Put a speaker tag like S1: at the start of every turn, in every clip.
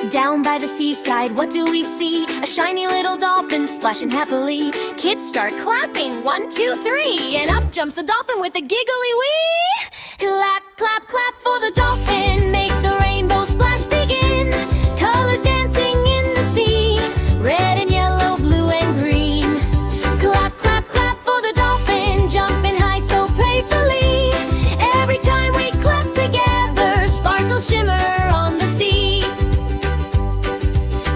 S1: Down by the seaside, what do we see? A shiny little dolphin splashing happily. Kids start clapping, 1, 2, 3, and up jumps the dolphin with a giggly wee. Clap, clap, clap for the dolphin, make the rainbow splash begin. Colors dancing in the sea, red and yellow, blue and green. Clap, clap, clap for the dolphin, jumping high so playfully. Every time we clap together, sparkles shimmer on the sea.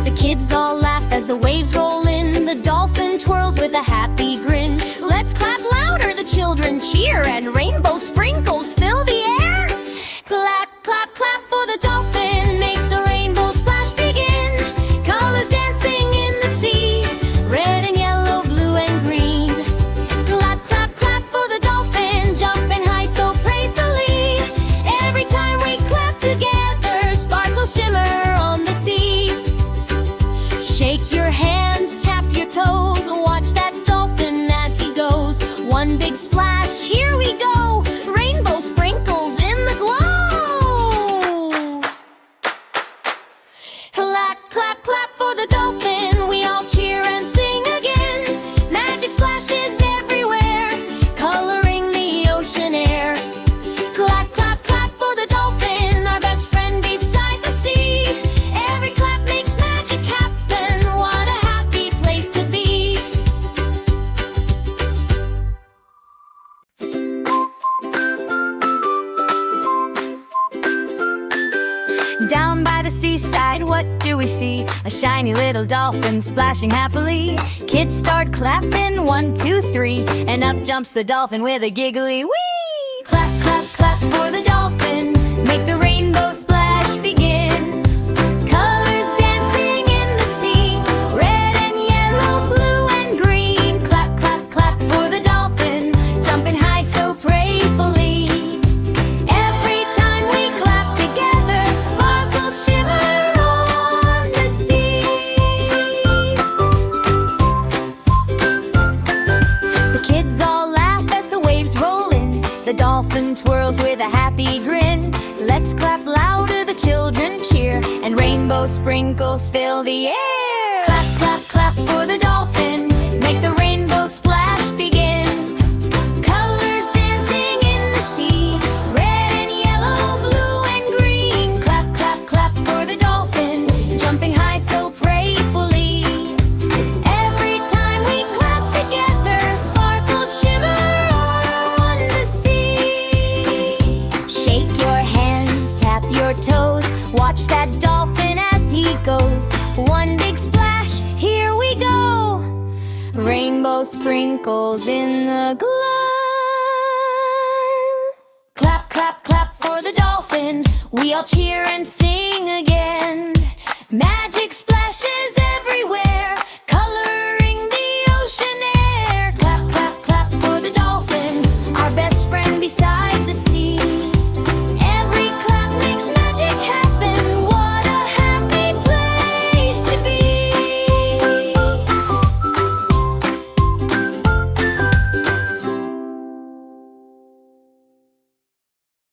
S1: The kids all laugh as the waves roll in. The dolphin twirls with a happy grin. Let's clap louder, the children cheer, and rainbow sprinkles fill the air. Clap, clap, clap for the dolphin, make the rainbow splash begin. Colors dancing in the sea, red and yellow, blue and green. Clap, clap, clap for the dolphin, jumping high so playfully. Every time we clap together, sparkles shimmer on the sea. Shake your hands, tap your toes, watch that dolphin as he goes. One big splash, here we go, rainbow sprinkles in the glow. Clap, clap, clap for the dolphin, we all cheer and sing again. Magic splashes everywhere, coloring the ocean air. Clap, clap, clap for the dolphin, our best friend beside the sea. Every clap makes magic happen, what a happy place to be. Down by the seaside, what do we see? A shiny little dolphin splashing happily. Kids start clapping, 1, 2, 3, and up jumps the dolphin with a giggly wee. Clap, clap, clap for the dolphin, make the rainbow splash begin. Colors dancing in the sea, red and yellow, blue and green. Clap, clap, clap for the dolphin, jumping high so playfully. Every time we clap together, sparkles shimmer on the sea. The kids all laugh as the waves roll in. The dolphin twirls with a happy grin. Let's clap louder, the children cheer, and rainbow sprinkles fill the air. Clap, clap, clap for the dolphin, make the rainbow splash begin. Colors dancing in the sea, red and yellow, blue and green. Clap, clap, clap for the dolphin, jumping high so playfully. Every time we clap together, sparkles shimmer on the sea. Shake your hands, tap your toes, watch that dolphin as he goes. One big splash, here we go, rainbow sprinkles in the glow. Clap, clap, clap for the dolphin, we all cheer and sing again. Magic splashes